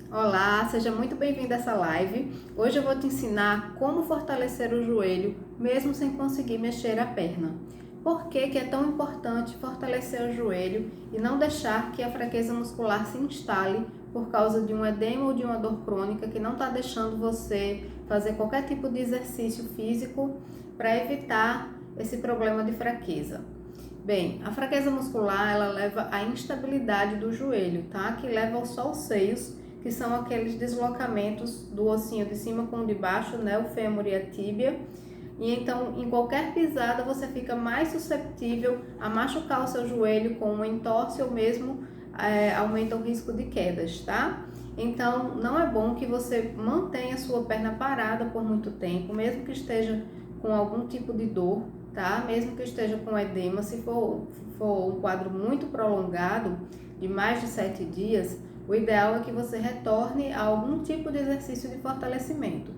Olá, seja muito bem-vindo a essa live. Hoje eu vou te ensinar como fortalecer o joelho mesmo sem conseguir mexer a perna. Por que que é tão importante fortalecer o joelho e não deixar que a fraqueza muscular se instale por causa de um edema ou de uma dor crônica que não está deixando você fazer qualquer tipo de exercício físico para evitar esse problema de fraqueza? Bem, a fraqueza muscular ela leva à instabilidade do joelho, tá? Que leva só aos seios, que são aqueles deslocamentos do ossinho de cima com o de baixo, né? O fêmur e a tíbia. E então, em qualquer pisada, você fica mais susceptível a machucar o seu joelho com um entorse ou mesmo aumenta o risco de quedas, tá? Então, não é bom que você mantenha a sua perna parada por muito tempo, mesmo que esteja com algum tipo de dor, tá? Mesmo que esteja com edema, se for um quadro muito prolongado, de mais de 7 dias, o ideal é que você retorne a algum tipo de exercício de fortalecimento.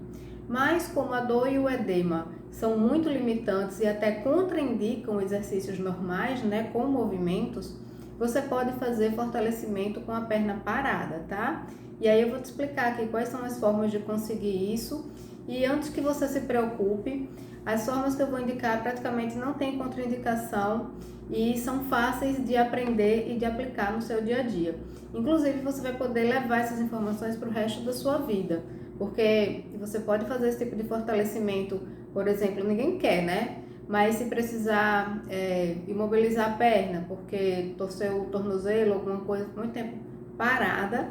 Mas como a dor e o edema são muito limitantes e até contraindicam exercícios normais, né, com movimentos, você pode fazer fortalecimento com a perna parada, tá? E aí eu vou te explicar aqui quais são as formas de conseguir isso. E antes que você se preocupe, as formas que eu vou indicar praticamente não tem contraindicação e são fáceis de aprender e de aplicar no seu dia a dia. Inclusive, você vai poder levar essas informações para o resto da sua vida, porque você pode fazer esse tipo de fortalecimento, por exemplo, ninguém quer, né? Mas se precisar imobilizar a perna, porque torceu o tornozelo, alguma coisa por muito tempo parada,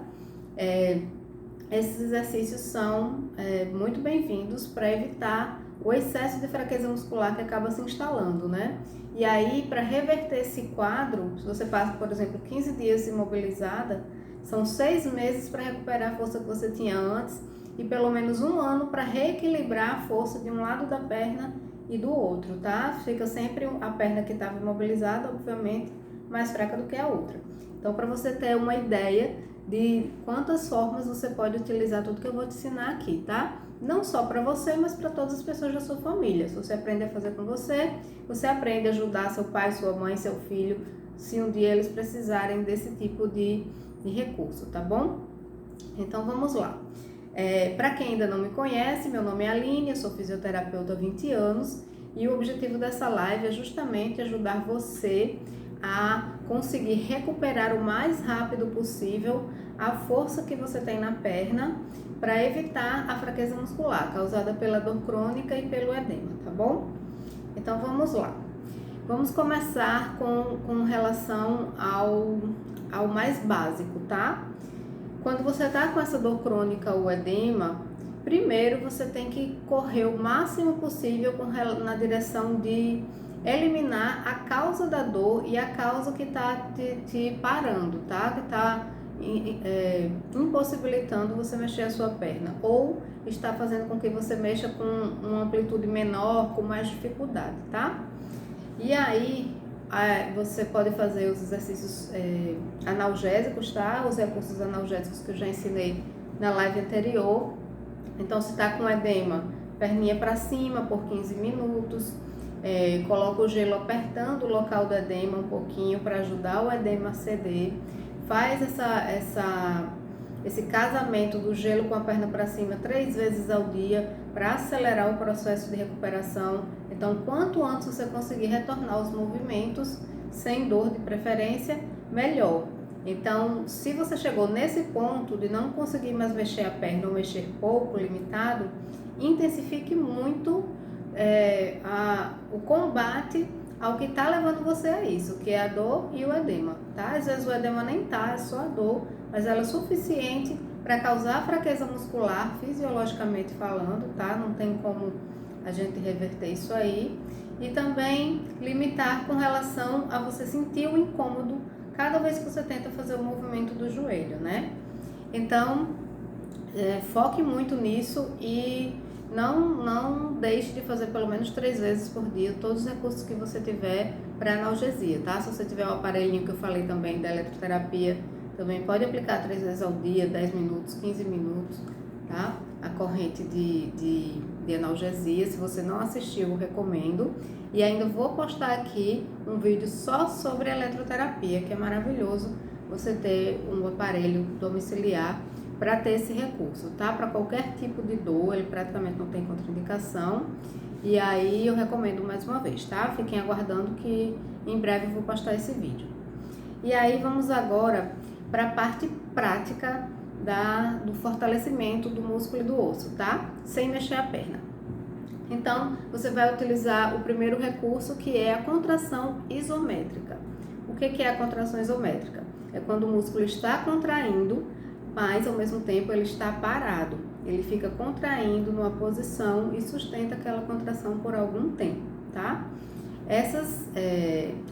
esses exercícios são muito bem-vindos para evitar o excesso de fraqueza muscular que acaba se instalando, né? E aí, para reverter esse quadro, se você passa, por exemplo, 15 dias imobilizada, são 6 meses para recuperar a força que você tinha antes e pelo menos 1 ano para reequilibrar a força de um lado da perna e do outro, tá? Fica sempre a perna que estava imobilizada, obviamente, mais fraca do que a outra. Então, para você ter uma ideia de quantas formas você pode utilizar tudo que eu vou te ensinar aqui, tá? Não só para você, mas para todas as pessoas da sua família. Se você aprende a fazer com você, você aprende a ajudar seu pai, sua mãe, seu filho, se um dia eles precisarem desse tipo de recurso, tá bom? Então vamos lá. Para quem ainda não me conhece, meu nome é Aline, eu sou fisioterapeuta há 20 anos e o objetivo dessa live é justamente ajudar você a conseguir recuperar o mais rápido possível a força que você tem na perna para evitar a fraqueza muscular causada pela dor crônica e pelo edema, tá bom? Então vamos lá. Vamos começar com relação ao mais básico, tá? Quando você está com essa dor crônica ou edema, primeiro você tem que correr o máximo possível na direção de eliminar a causa da dor e a causa que está te parando, tá? Que está impossibilitando você mexer a sua perna ou está fazendo com que você mexa com uma amplitude menor, com mais dificuldade, tá? E aí você pode fazer os exercícios analgésicos, tá? Os recursos analgésicos que eu já ensinei na live anterior. Então, se tá com edema, perninha para cima por 15 minutos. Coloca o gelo apertando o local do edema um pouquinho para ajudar o edema a ceder. Faz esse casamento do gelo com a perna para cima 3 vezes ao dia para acelerar o processo de recuperação. Então, quanto antes você conseguir retornar aos movimentos, sem dor de preferência, melhor. Então, se você chegou nesse ponto de não conseguir mais mexer a perna ou mexer pouco, limitado, intensifique muito o combate ao que está levando você a isso, que é a dor e o edema, tá? Às vezes o edema nem tá, é só a dor, mas ela é suficiente para causar fraqueza muscular, fisiologicamente falando, tá? Não tem como a gente reverter isso aí. E também limitar com relação a você sentir o incômodo cada vez que você tenta fazer o movimento do joelho, né? Então, foque muito nisso e não deixe de fazer pelo menos 3 vezes por dia todos os recursos que você tiver para analgesia, tá? Se você tiver o aparelhinho que eu falei também da eletroterapia, também pode aplicar 3 vezes ao dia, 10 minutos, 15 minutos, tá? A corrente de analgesia. Se você não assistiu, eu recomendo. E ainda vou postar aqui um vídeo só sobre eletroterapia, que é maravilhoso você ter um aparelho domiciliar para ter esse recurso, tá? Para qualquer tipo de dor, ele praticamente não tem contraindicação. E aí eu recomendo mais uma vez, tá? Fiquem aguardando que em breve eu vou postar esse vídeo. E aí vamos agora para a parte prática do fortalecimento do músculo e do osso, tá? Sem mexer a perna. Então, você vai utilizar o primeiro recurso, que é a contração isométrica. O que é a contração isométrica? É quando o músculo está contraindo, mas ao mesmo tempo ele está parado. Ele fica contraindo numa posição e sustenta aquela contração por algum tempo, tá? Essas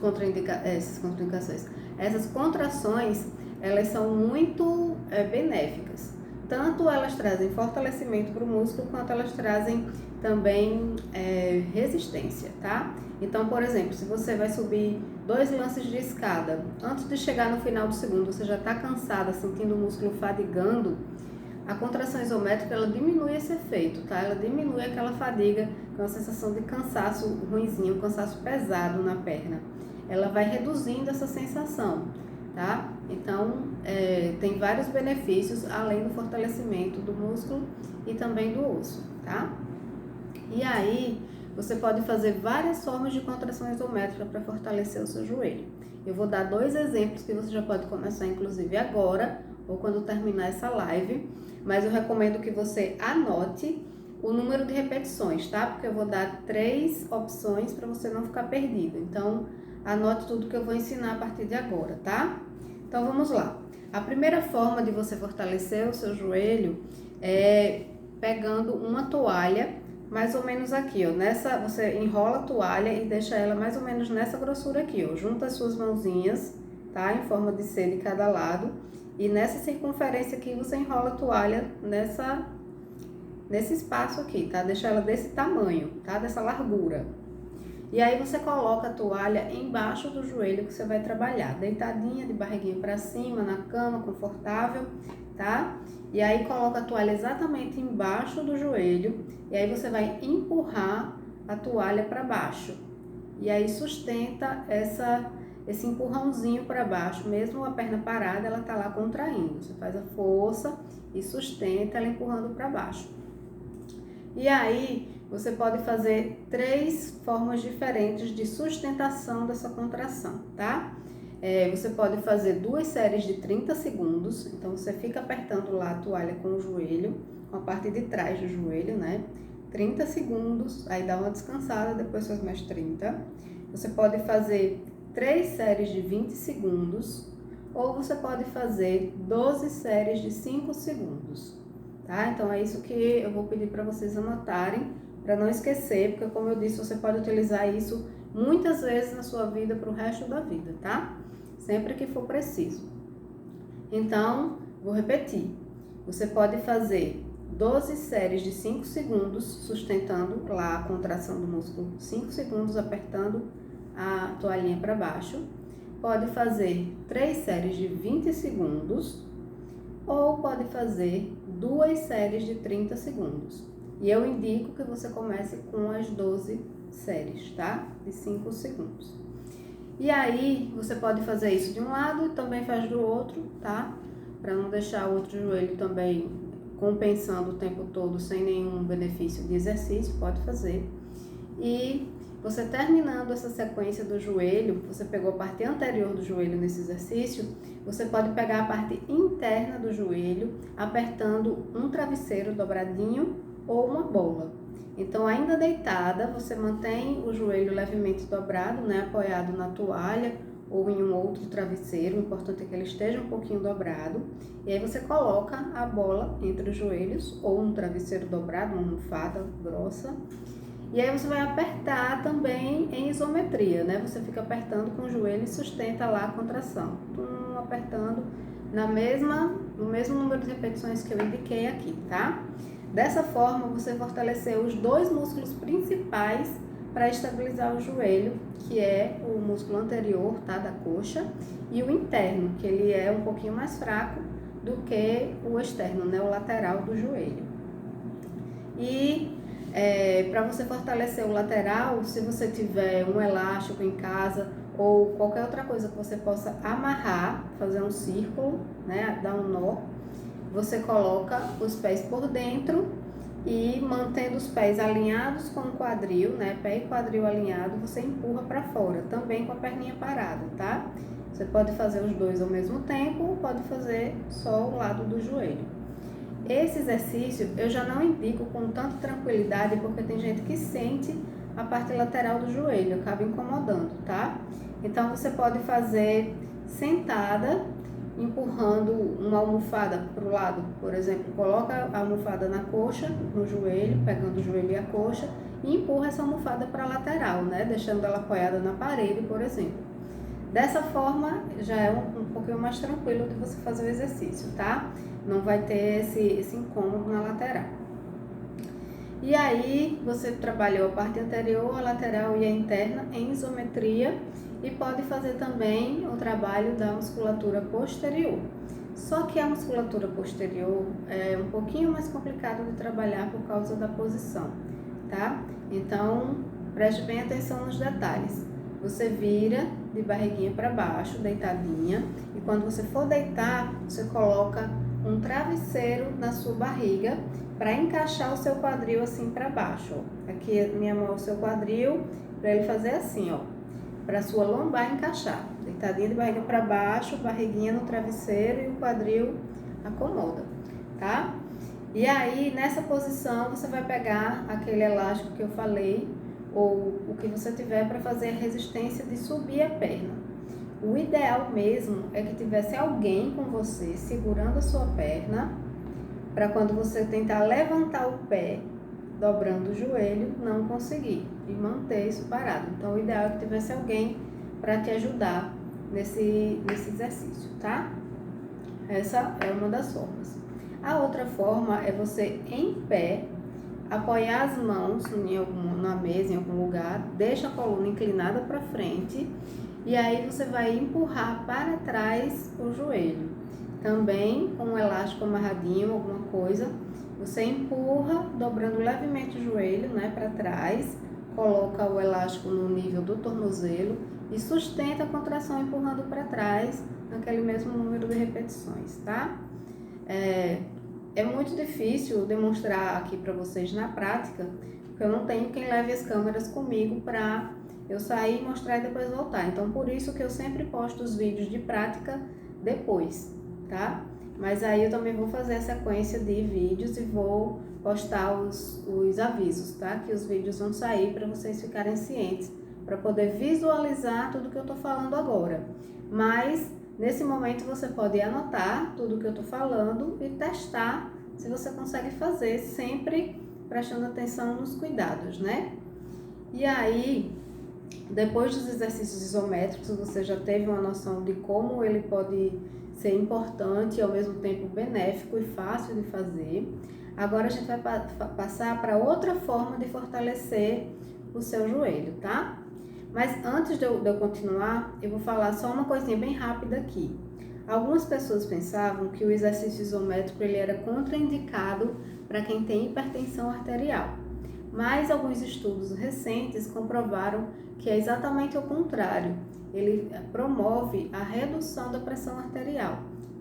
contraindicações, essas contrações, elas são muito benéficas. Tanto elas trazem fortalecimento para o músculo, quanto elas trazem também resistência, tá? Então, por exemplo, se você vai subir 2 lances de escada, antes de chegar no final do segundo, você já está cansada, sentindo o músculo fadigando, a contração isométrica, ela diminui esse efeito, tá? Ela diminui aquela fadiga, com a sensação de cansaço ruinzinho, um cansaço pesado na perna. Ela vai reduzindo essa sensação, tá? Então, tem vários benefícios, além do fortalecimento do músculo e também do osso, tá? E aí, você pode fazer várias formas de contração isométrica para fortalecer o seu joelho. Eu vou dar 2 exemplos que você já pode começar, inclusive agora, ou quando terminar essa live, mas eu recomendo que você anote o número de repetições, tá? Porque eu vou dar 3 opções para você não ficar perdido. Então, anote tudo que eu vou ensinar a partir de agora, tá? Então, vamos lá. A primeira forma de você fortalecer o seu joelho é pegando uma toalha, mais ou menos aqui, ó. Você enrola a toalha e deixa ela mais ou menos nessa grossura aqui, ó. Junta as suas mãozinhas, tá? Em forma de C de cada lado. E nessa circunferência aqui, você enrola a toalha nesse espaço aqui, tá? Deixa ela desse tamanho, tá? Dessa largura. E aí você coloca a toalha embaixo do joelho que você vai trabalhar, deitadinha, de barriguinha para cima, na cama, confortável, tá? E aí coloca a toalha exatamente embaixo do joelho, e aí você vai empurrar a toalha para baixo. E aí sustenta esse empurrãozinho para baixo, mesmo a perna parada, ela tá lá contraindo. Você faz a força e sustenta ela empurrando para baixo. E aí, você pode fazer 3 formas diferentes de sustentação dessa contração, tá? Você pode fazer 2 séries de 30 segundos, então você fica apertando lá a toalha com o joelho, com a parte de trás do joelho, né? 30 segundos, aí dá uma descansada, depois faz mais 30. Você pode fazer 3 séries de 20 segundos, ou você pode fazer 12 séries de 5 segundos, tá? Então é isso que eu vou pedir para vocês anotarem, para não esquecer, porque como eu disse, você pode utilizar isso muitas vezes na sua vida para o resto da vida, tá? Sempre que for preciso. Então, vou repetir. Você pode fazer 12 séries de 5 segundos, sustentando lá a contração do músculo 5 segundos, apertando a toalhinha para baixo. Pode fazer 3 séries de 20 segundos, ou pode fazer 2 séries de 30 segundos. E eu indico que você comece com as 12 séries, tá? De 5 segundos. E aí, você pode fazer isso de um lado e também faz do outro, tá? Para não deixar o outro joelho também compensando o tempo todo sem nenhum benefício de exercício, pode fazer. E você terminando essa sequência do joelho, você pegou a parte anterior do joelho nesse exercício, você pode pegar a parte interna do joelho, apertando um travesseiro dobradinho ou uma bola. Então, ainda deitada, você mantém o joelho levemente dobrado, né, apoiado na toalha ou em um outro travesseiro. O importante é que ele esteja um pouquinho dobrado. E aí você coloca a bola entre os joelhos ou um travesseiro dobrado, uma almofada grossa. E aí você vai apertar também em isometria, né? Você fica apertando com o joelho e sustenta lá a contração. Apertando no mesmo número de repetições que eu indiquei aqui, tá? Dessa forma, você fortaleceu os 2 músculos principais para estabilizar o joelho, que é o músculo anterior, tá, da coxa, e o interno, que ele é um pouquinho mais fraco do que o externo, né, o lateral do joelho. E para você fortalecer o lateral, se você tiver um elástico em casa ou qualquer outra coisa que você possa amarrar, fazer um círculo, né, dar um nó, você coloca os pés por dentro e mantendo os pés alinhados com o quadril, né? Pé e quadril alinhado, você empurra para fora, também com a perninha parada, tá? Você pode fazer os dois ao mesmo tempo ou pode fazer só o lado do joelho. Esse exercício eu já não indico com tanta tranquilidade porque tem gente que sente a parte lateral do joelho, acaba incomodando, tá? Então você pode fazer sentada, empurrando uma almofada para o lado, por exemplo, coloca a almofada na coxa, no joelho, pegando o joelho e a coxa e empurra essa almofada para a lateral, né? Deixando ela apoiada na parede, por exemplo. Dessa forma já é um pouquinho mais tranquilo de você fazer o exercício, tá? Não vai ter esse incômodo na lateral. E aí você trabalhou a parte anterior, a lateral e a interna em isometria e pode fazer também o trabalho da musculatura posterior. Só que a musculatura posterior é um pouquinho mais complicado de trabalhar por causa da posição, tá? Então, preste bem atenção nos detalhes. Você vira de barriguinha para baixo, deitadinha, e quando você for deitar, você coloca um travesseiro na sua barriga para encaixar o seu quadril assim para baixo, ó. Aqui minha mão é o seu quadril, para ele fazer assim, ó, para sua lombar encaixar. Deitadinha de barriga para baixo, barriguinha no travesseiro e o quadril acomoda, tá? E aí, nessa posição, você vai pegar aquele elástico que eu falei, ou o que você tiver para fazer a resistência de subir a perna. O ideal mesmo é que tivesse alguém com você segurando a sua perna, para quando você tentar levantar o pé, dobrando o joelho, não conseguir e manter isso parado. Então, o ideal é que tivesse alguém para te ajudar nesse exercício, tá? Essa é uma das formas. A outra forma é você, em pé, apoiar as mãos na mesa, em algum lugar, deixa a coluna inclinada para frente e aí você vai empurrar para trás o joelho. Também com um elástico amarradinho, alguma coisa, você empurra, dobrando levemente o joelho, né, para trás, coloca o elástico no nível do tornozelo e sustenta a contração empurrando para trás naquele mesmo número de repetições, tá? É muito difícil demonstrar aqui para vocês na prática, porque eu não tenho quem leve as câmeras comigo para eu sair, mostrar e depois voltar. Então, por isso que eu sempre posto os vídeos de prática depois, tá? Mas aí eu também vou fazer a sequência de vídeos e vou postar os avisos, tá? Que os vídeos vão sair para vocês ficarem cientes, para poder visualizar tudo que eu tô falando agora. Mas nesse momento você pode anotar tudo que eu tô falando e testar se você consegue fazer, sempre prestando atenção nos cuidados, né? E aí, depois dos exercícios isométricos, você já teve uma noção de como ele pode ser importante e ao mesmo tempo benéfico e fácil de fazer. Agora a gente vai passar para outra forma de fortalecer o seu joelho, tá? Mas antes de eu continuar, eu vou falar só uma coisinha bem rápida aqui. Algumas pessoas pensavam que o exercício isométrico ele era contraindicado para quem tem hipertensão arterial. Mas alguns estudos recentes comprovaram que é exatamente o contrário. Ele promove a redução da pressão arterial,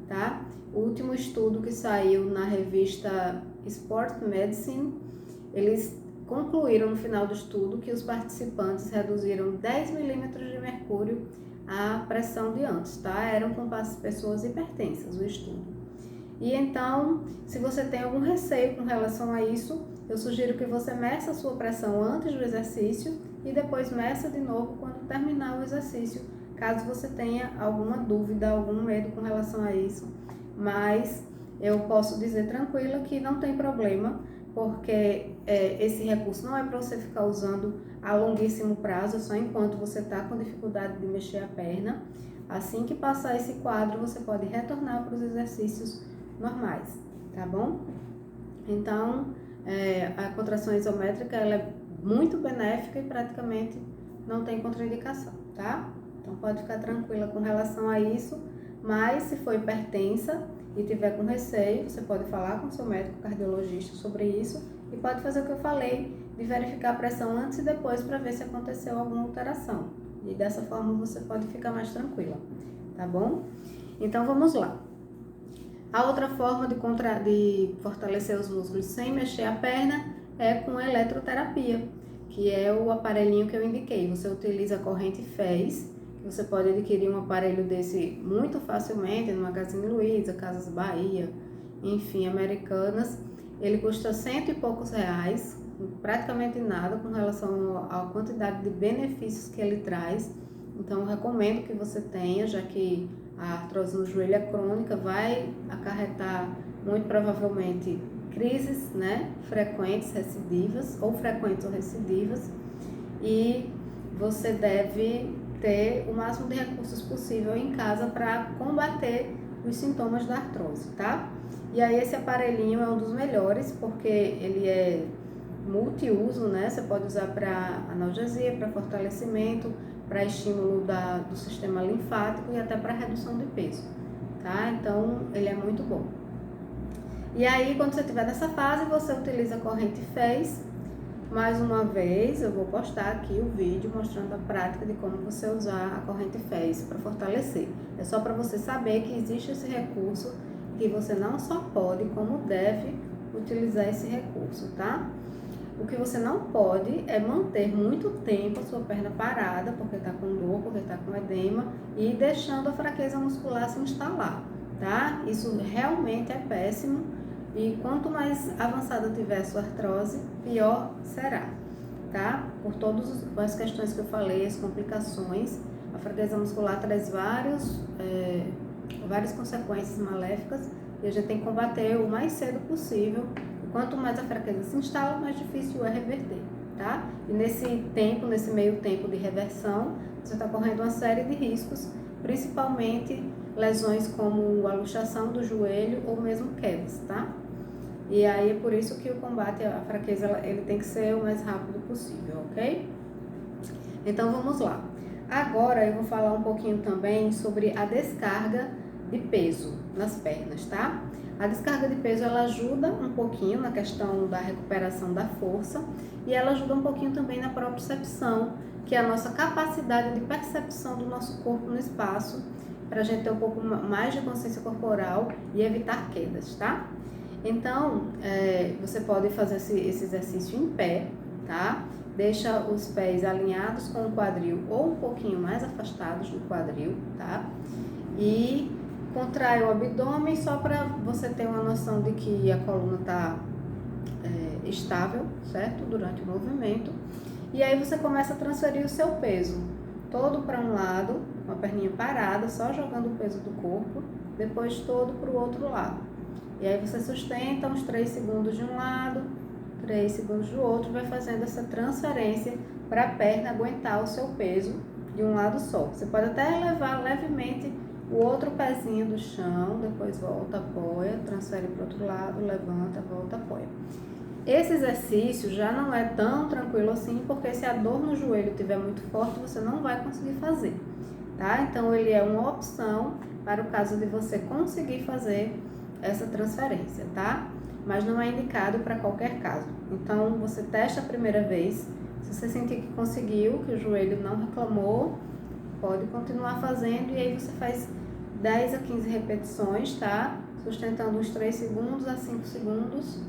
tá? O último estudo que saiu na revista Sport Medicine, eles concluíram no final do estudo que os participantes reduziram 10 milímetros de mercúrio a pressão de antes, tá? Eram com pessoas hipertensas, o estudo. E então, se você tem algum receio com relação a isso, eu sugiro que você meça a sua pressão antes do exercício e depois meça de novo quando terminar o exercício, caso você tenha alguma dúvida, algum medo com relação a isso. Mas eu posso dizer tranquila que não tem problema, porque esse recurso não é para você ficar usando a longuíssimo prazo, só enquanto você está com dificuldade de mexer a perna. Assim que passar esse quadro, você pode retornar para os exercícios normais, tá bom? Então, a contração isométrica ela é muito benéfica e praticamente não tem contraindicação, tá? Então, pode ficar tranquila com relação a isso, mas se for hipertensa e tiver com receio, você pode falar com seu médico cardiologista sobre isso e pode fazer o que eu falei, de verificar a pressão antes e depois para ver se aconteceu alguma alteração. E dessa forma você pode ficar mais tranquila, tá bom? Então vamos lá. A outra forma de fortalecer os músculos sem mexer a perna é com a eletroterapia, que é o aparelhinho que eu indiquei. Você utiliza a corrente FES, que você pode adquirir um aparelho desse muito facilmente no Magazine Luiza, Casas Bahia, enfim, Americanas. Ele custa R$100 e poucos, praticamente nada com relação à quantidade de benefícios que ele traz. Então, eu recomendo que você tenha, já que a artrose no joelho é crônica, vai acarretar muito provavelmente crises, né, frequentes ou recidivas, e você deve ter o máximo de recursos possível em casa para combater os sintomas da artrose, tá? E aí esse aparelhinho é um dos melhores porque ele é multiuso, né? Você pode usar para analgesia, para fortalecimento, para estímulo do sistema linfático e até para redução de peso, tá? Então ele é muito bom. E aí, quando você estiver nessa fase, você utiliza a corrente FES. Mais uma vez, eu vou postar aqui o vídeo mostrando a prática de como você usar a corrente FES para fortalecer. É só para você saber que existe esse recurso, que você não só pode, como deve utilizar esse recurso, tá? O que você não pode é manter muito tempo a sua perna parada, porque está com dor, porque está com edema, e deixando a fraqueza muscular se instalar, tá? Isso realmente é péssimo. E quanto mais avançada tiver a sua artrose, pior será, tá? Por todas as questões que eu falei, as complicações, a fraqueza muscular traz várias consequências maléficas e a gente tem que combater o mais cedo possível. E quanto mais a fraqueza se instala, mais difícil é reverter, tá? E nesse meio tempo de reversão, você está correndo uma série de riscos, principalmente lesões como a luxação do joelho ou mesmo quedas, tá? E aí é por isso que o combate à fraqueza ele tem que ser o mais rápido possível, ok? Então vamos lá. Agora eu vou falar um pouquinho também sobre a descarga de peso nas pernas, tá? A descarga de peso ela ajuda um pouquinho na questão da recuperação da força e ela ajuda um pouquinho também na propriocepção, que é a nossa capacidade de percepção do nosso corpo no espaço, para a gente ter um pouco mais de consciência corporal e evitar quedas, tá? Então, você pode fazer esse exercício em pé, tá? Deixa os pés alinhados com o quadril ou um pouquinho mais afastados do quadril, tá? E contrai o abdômen só para você ter uma noção de que a coluna está estável, certo? Durante o movimento. E aí você começa a transferir o seu peso todo para um lado, uma perninha parada, só jogando o peso do corpo, depois todo para o outro lado. E aí você sustenta uns 3 segundos de um lado, 3 segundos do outro, vai fazendo essa transferência para a perna aguentar o seu peso de um lado só. Você pode até elevar levemente o outro pezinho do chão, depois volta, apoia, transfere para o outro lado, levanta, volta, apoia. Esse exercício já não é tão tranquilo assim, porque se a dor no joelho estiver muito forte, você não vai conseguir fazer, tá? Então ele é uma opção para o caso de você conseguir fazer essa transferência, tá? Mas não é indicado para qualquer caso. Então, você testa a primeira vez. Se você sentir que conseguiu, que o joelho não reclamou, pode continuar fazendo e aí você faz 10 a 15 repetições, tá? Sustentando uns 3 segundos a 5 segundos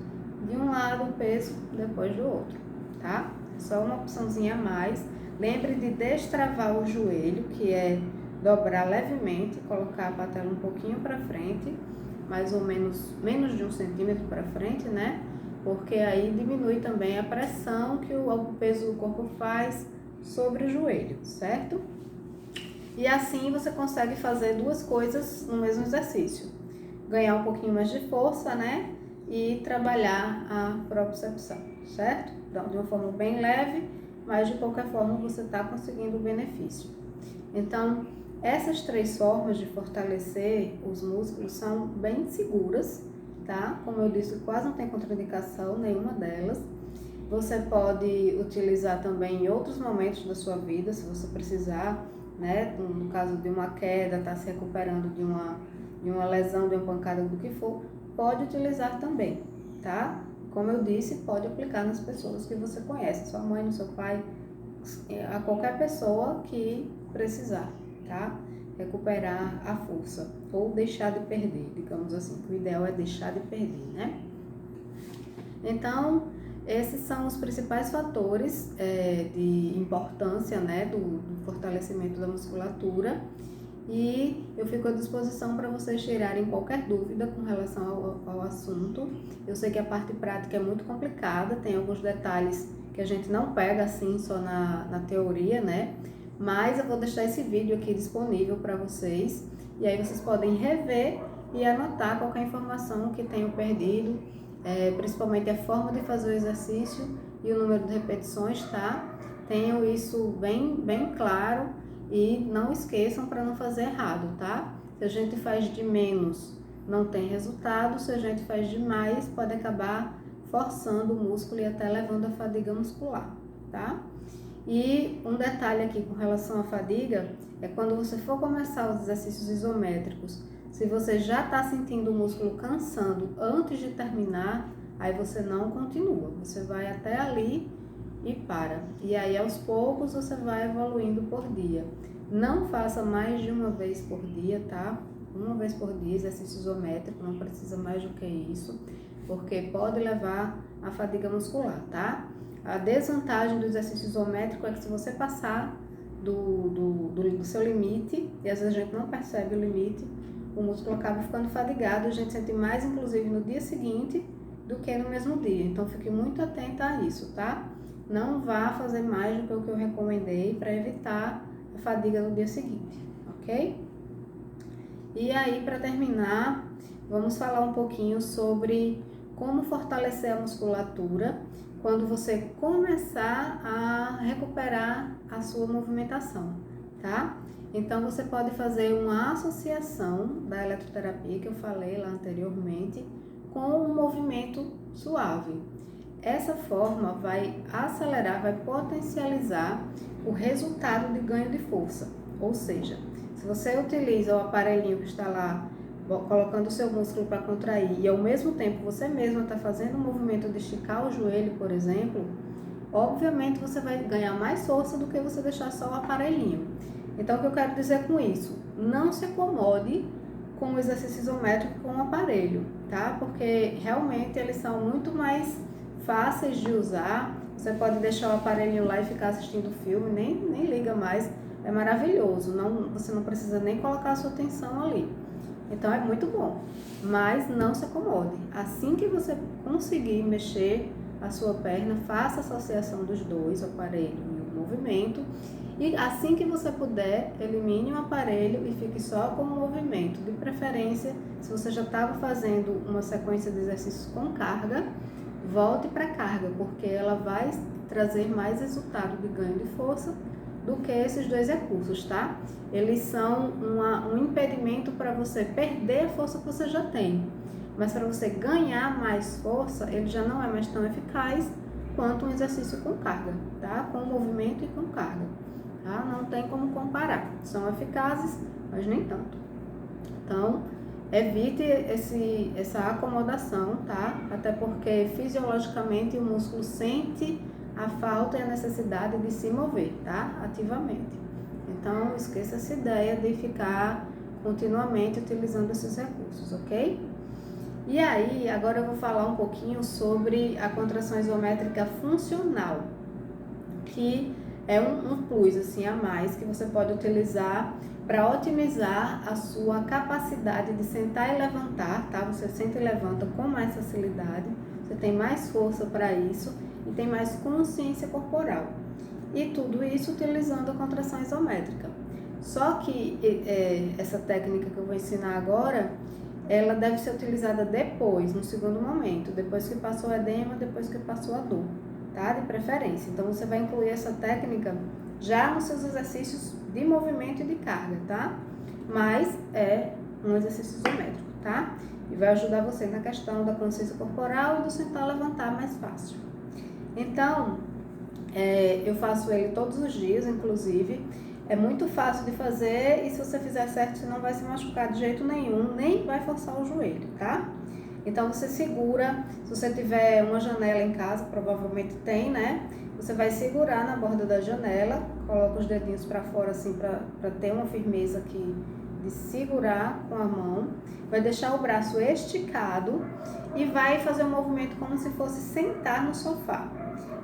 de um lado o peso, depois do outro, tá? Só uma opçãozinha a mais. Lembre de destravar o joelho, que é dobrar levemente, colocar a patela um pouquinho para frente, mais ou menos de 1 centímetro para frente, né? Porque aí diminui também a pressão que o peso do corpo faz sobre o joelho, certo? E assim você consegue fazer duas coisas no mesmo exercício. Ganhar um pouquinho mais de força, né? E trabalhar a propriocepção, certo? Então, de uma forma bem leve, mas de qualquer forma você está conseguindo o benefício. Então, essas 3 formas de fortalecer os músculos são bem seguras, tá? Como eu disse, quase não tem contraindicação nenhuma delas. Você pode utilizar também em outros momentos da sua vida, se você precisar, né? No caso de uma queda, tá se recuperando de uma lesão, de uma pancada, do que for, pode utilizar também, tá? Como eu disse, pode aplicar nas pessoas que você conhece, sua mãe, no seu pai, a qualquer pessoa que precisar, tá? recuperar a força ou deixar de perder, digamos assim, que o ideal é deixar de perder, né? Então, esses são os principais fatores de importância, né, do fortalecimento da musculatura, e eu fico à disposição para vocês tirarem qualquer dúvida com relação ao assunto. Eu sei que a parte prática é muito complicada, tem alguns detalhes que a gente não pega assim só na teoria, né? Mas eu vou deixar esse vídeo aqui disponível para vocês, e aí vocês podem rever e anotar qualquer informação que tenham perdido, principalmente a forma de fazer o exercício e o número de repetições, tá? Tenham isso bem claro e não esqueçam para não fazer errado, tá? Se a gente faz de menos, não tem resultado. Se a gente faz de mais, pode acabar forçando o músculo e até levando a fadiga muscular, tá? E um detalhe aqui com relação à fadiga é quando você for começar os exercícios isométricos, se você já está sentindo o músculo cansando antes de terminar, aí você não continua, você vai até ali e para. E aí aos poucos você vai evoluindo por dia. Não faça mais de uma vez por dia, tá? Uma vez por dia, exercício isométrico, não precisa mais do que isso, porque pode levar à fadiga muscular, tá? A desvantagem do exercício isométrico é que se você passar do seu limite, e às vezes a gente não percebe o limite, o músculo acaba ficando fadigado, a gente sente mais inclusive no dia seguinte do que no mesmo dia. Então fique muito atenta a isso, tá? Não vá fazer mais do que o que eu recomendei para evitar a fadiga no dia seguinte, ok? E aí, para terminar, vamos falar um pouquinho sobre como fortalecer a musculatura quando você começar a recuperar a sua movimentação, tá? Então, você pode fazer uma associação da eletroterapia que eu falei lá anteriormente com um movimento suave. Essa forma vai acelerar, vai potencializar o resultado de ganho de força. Ou seja, se você utiliza o aparelhinho que está lá, colocando o seu músculo para contrair, e ao mesmo tempo você mesmo está fazendo um movimento de esticar o joelho, por exemplo, obviamente você vai ganhar mais força do que você deixar só o aparelhinho. Então, o que eu quero dizer com isso? Não se acomode com o exercício isométrico com o aparelho, tá? Porque realmente eles são muito mais fáceis de usar. Você pode deixar o aparelhinho lá e ficar assistindo filme, nem liga mais. É maravilhoso, você não precisa nem colocar a sua atenção ali. Então é muito bom, mas não se acomode. Assim que você conseguir mexer a sua perna, faça a associação dos dois, o aparelho e o movimento. E assim que você puder, elimine o aparelho e fique só com o movimento. De preferência, se você já estava fazendo uma sequência de exercícios com carga, volte para a carga, porque ela vai trazer mais resultado de ganho de força do que esses dois recursos, tá? Eles são um impedimento para você perder a força que você já tem, mas para você ganhar mais força, ele já não é mais tão eficaz quanto um exercício com carga, tá? Com movimento e com carga, tá? Não tem como comparar, são eficazes, mas nem tanto. Então, evite essa acomodação, tá? Até porque fisiologicamente o músculo sente a falta e a necessidade de se mover, tá? Ativamente. Então, esqueça essa ideia de ficar continuamente utilizando esses recursos, ok? E aí, agora eu vou falar um pouquinho sobre a contração isométrica funcional, que é um plus assim, a mais que você pode utilizar para otimizar a sua capacidade de sentar e levantar, tá? Você senta e levanta com mais facilidade, você tem mais força para isso e tem mais consciência corporal. E tudo isso utilizando a contração isométrica. Só que essa técnica que eu vou ensinar agora, ela deve ser utilizada depois, no segundo momento, depois que passou o edema, depois que passou a dor, tá? De preferência. Então, você vai incluir essa técnica já nos seus exercícios de movimento e de carga, tá? Mas é um exercício isométrico, tá? E vai ajudar você na questão da consciência corporal e do sentar e levantar mais fácil. Então, eu faço ele todos os dias, inclusive. É muito fácil de fazer e se você fizer certo, você não vai se machucar de jeito nenhum, nem vai forçar o joelho, tá? Então você segura, se você tiver uma janela em casa, provavelmente tem, né? Você vai segurar na borda da janela, coloca os dedinhos para fora assim para ter uma firmeza aqui de segurar com a mão. Vai deixar o braço esticado e vai fazer um movimento como se fosse sentar no sofá.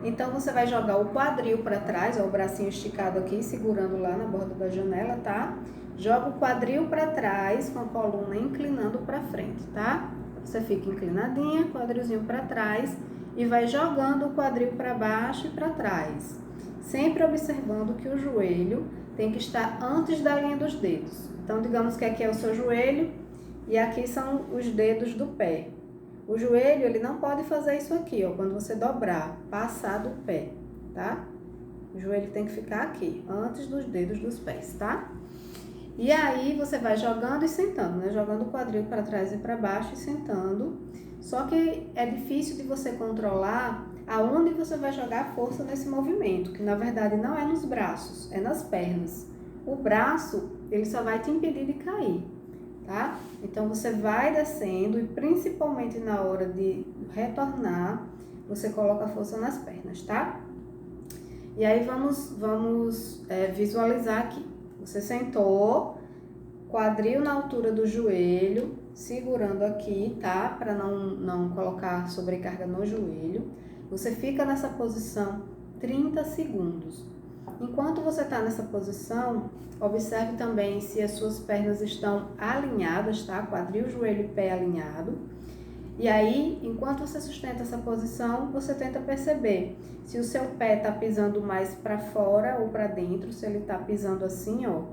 Então você vai jogar o quadril para trás, ó, o bracinho esticado aqui, segurando lá na borda da janela, tá? Joga o quadril para trás, com a coluna inclinando para frente, tá? Você fica inclinadinha, quadrilzinho para trás e vai jogando o quadril para baixo e para trás. Sempre observando que o joelho tem que estar antes da linha dos dedos. Então, digamos que aqui é o seu joelho e aqui são os dedos do pé. O joelho, ele não pode fazer isso aqui, ó, quando você dobrar, passar do pé, tá? O joelho tem que ficar aqui, antes dos dedos dos pés, tá? E aí você vai jogando e sentando, né? Jogando o quadril para trás e para baixo e sentando. Só que é difícil de você controlar aonde você vai jogar a força nesse movimento, que na verdade não é nos braços, é nas pernas. O braço, ele só vai te impedir de cair, tá? Então você vai descendo e principalmente na hora de retornar, você coloca a força nas pernas, tá? E aí vamos visualizar aqui. Você sentou, quadril na altura do joelho, segurando aqui, tá? Para não colocar sobrecarga no joelho. Você fica nessa posição 30 segundos. Enquanto você está nessa posição, observe também se as suas pernas estão alinhadas, tá? Quadril, joelho e pé alinhado. E aí, enquanto você sustenta essa posição, você tenta perceber se o seu pé está pisando mais para fora ou para dentro, se ele está pisando assim, ó,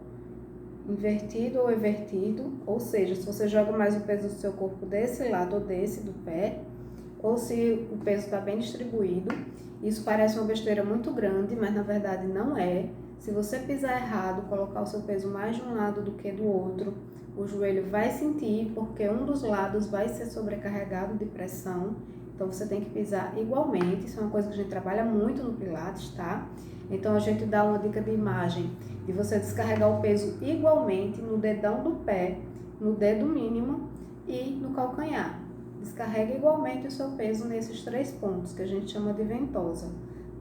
invertido ou evertido, ou seja, se você joga mais o peso do seu corpo desse lado ou desse do pé, ou se o peso está bem distribuído. Isso parece uma besteira muito grande, mas na verdade não é. Se você pisar errado, colocar o seu peso mais de um lado do que do outro, o joelho vai sentir, porque um dos lados vai ser sobrecarregado de pressão. Então você tem que pisar igualmente. Isso é uma coisa que a gente trabalha muito no Pilates, tá? Então a gente dá uma dica de imagem de você descarregar o peso igualmente no dedão do pé, no dedo mínimo e no calcanhar. Descarrega igualmente o seu peso nesses 3 pontos, que a gente chama de ventosa,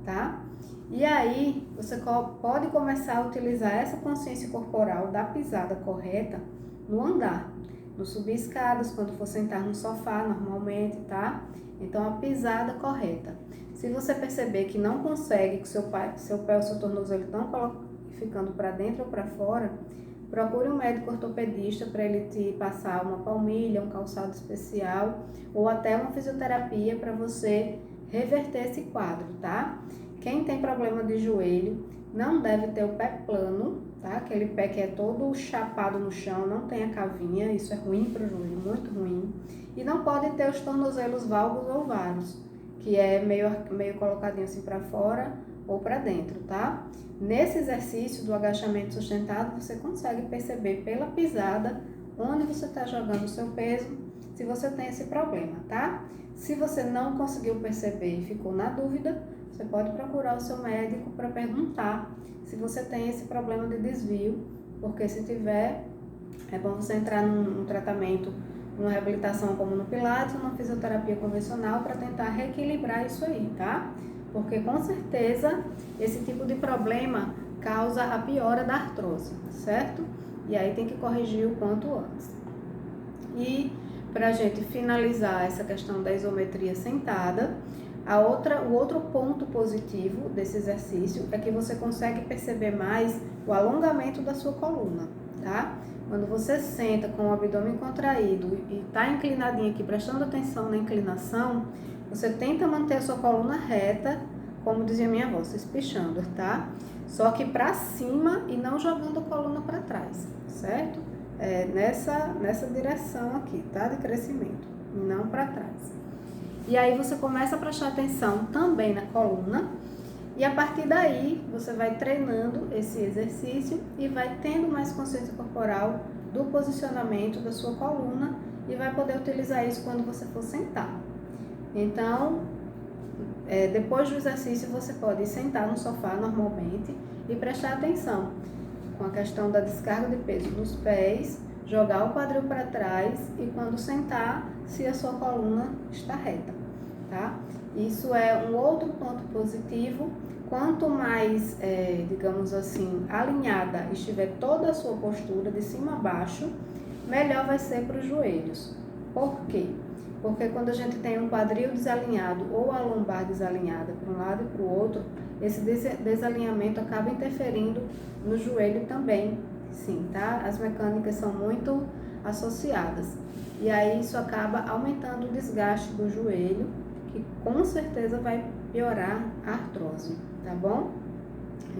tá? E aí, você pode começar a utilizar essa consciência corporal da pisada correta no andar, no subir escadas, quando for sentar no sofá normalmente, tá? Então, a pisada correta. Se você perceber que não consegue, que seu pé ou seu tornozelo estão ficando para dentro ou para fora, procure um médico ortopedista para ele te passar uma palmilha, um calçado especial ou até uma fisioterapia para você reverter esse quadro, tá? Quem tem problema de joelho não deve ter o pé plano, tá? Aquele pé que é todo chapado no chão, não tem a cavinha, isso é ruim para o joelho, muito ruim. E não pode ter os tornozelos valgos ou varos, que é meio colocadinho assim para fora ou para dentro, tá? Nesse exercício do agachamento sustentado, você consegue perceber pela pisada onde você está jogando o seu peso, se você tem esse problema, tá? Se você não conseguiu perceber e ficou na dúvida, você pode procurar o seu médico para perguntar se você tem esse problema de desvio, porque se tiver, é bom você entrar num tratamento, numa reabilitação como no Pilates, numa fisioterapia convencional para tentar reequilibrar isso aí, tá? Porque com certeza esse tipo de problema causa a piora da artrose, certo? E aí tem que corrigir o quanto antes. E para a gente finalizar essa questão da isometria sentada, o outro ponto positivo desse exercício é que você consegue perceber mais o alongamento da sua coluna, tá? Quando você senta com o abdômen contraído e está inclinadinho aqui, prestando atenção na inclinação, você tenta manter a sua coluna reta, como dizia minha avó, se espichando, tá? Só que para cima e não jogando a coluna para trás, certo? Nessa direção aqui, tá? De crescimento, não para trás. E aí você começa a prestar atenção também na coluna e a partir daí você vai treinando esse exercício e vai tendo mais consciência corporal do posicionamento da sua coluna e vai poder utilizar isso quando você for sentar. Então, depois do exercício você pode sentar no sofá normalmente e prestar atenção com a questão da descarga de peso nos pés, jogar o quadril para trás e quando sentar, se a sua coluna está reta, tá? Isso é um outro ponto positivo. Quanto mais, digamos assim, alinhada estiver toda a sua postura, de cima a baixo, melhor vai ser para os joelhos. Por quê? Porque quando a gente tem um quadril desalinhado ou a lombar desalinhada para um lado e para o outro, esse desalinhamento acaba interferindo no joelho também, sim, tá? As mecânicas são muito associadas. E aí isso acaba aumentando o desgaste do joelho, que com certeza vai piorar a artrose, tá bom?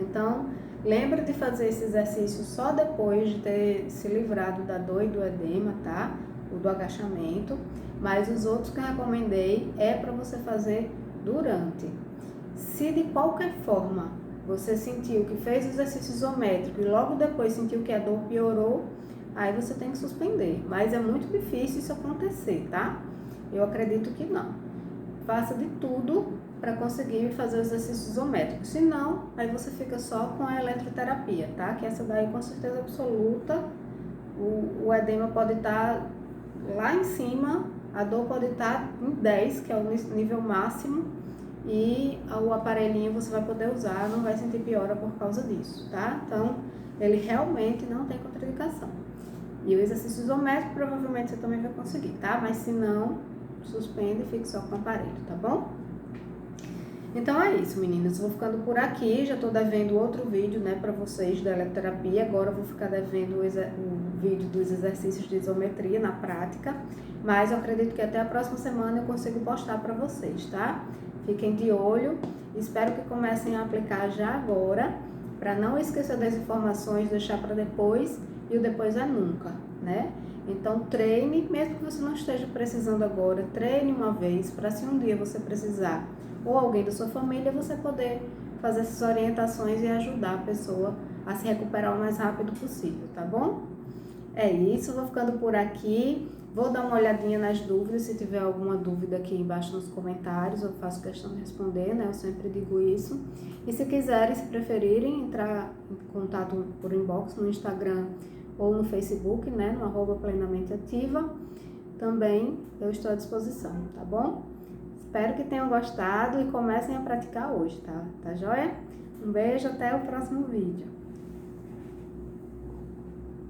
Então, lembra de fazer esse exercício só depois de ter se livrado da dor e do edema, tá? O do agachamento, mas os outros que eu recomendei é para você fazer durante. Se de qualquer forma você sentiu que fez o exercício isométrico e logo depois sentiu que a dor piorou, aí você tem que suspender. Mas é muito difícil isso acontecer, tá? Eu acredito que não. Faça de tudo para conseguir fazer o exercício isométrico. Se não, aí você fica só com a eletroterapia, tá? Que essa daí com certeza absoluta, o edema pode estar lá em cima, a dor pode estar em 10, que é o nível máximo, e o aparelhinho você vai poder usar, não vai sentir piora por causa disso, tá? Então, ele realmente não tem contraindicação. E o exercício isométrico provavelmente você também vai conseguir, tá? Mas se não, suspende e fique só com o aparelho, tá bom? Então é isso, meninas. Vou ficando por aqui. Já tô devendo outro vídeo, né, pra vocês da eletroterapia. Agora eu vou ficar devendo o vídeo dos exercícios de isometria na prática. Mas eu acredito que até a próxima semana eu consigo postar pra vocês, tá? Fiquem de olho. Espero que comecem a aplicar já agora, pra não esquecer das informações, deixar pra depois. E o depois é nunca, né? Então treine, mesmo que você não esteja precisando agora, treine uma vez, para se um dia você precisar, ou alguém da sua família, você poder fazer essas orientações e ajudar a pessoa a se recuperar o mais rápido possível, tá bom? É isso, vou ficando por aqui. Vou dar uma olhadinha nas dúvidas, se tiver alguma dúvida aqui embaixo nos comentários, eu faço questão de responder, né? Eu sempre digo isso. E se quiserem, se preferirem, entrar em contato por inbox no Instagram ou no Facebook, né? No @plenamenteativa, também eu estou à disposição, tá bom? Espero que tenham gostado e comecem a praticar hoje, tá? Tá joia? Um beijo, até o próximo vídeo.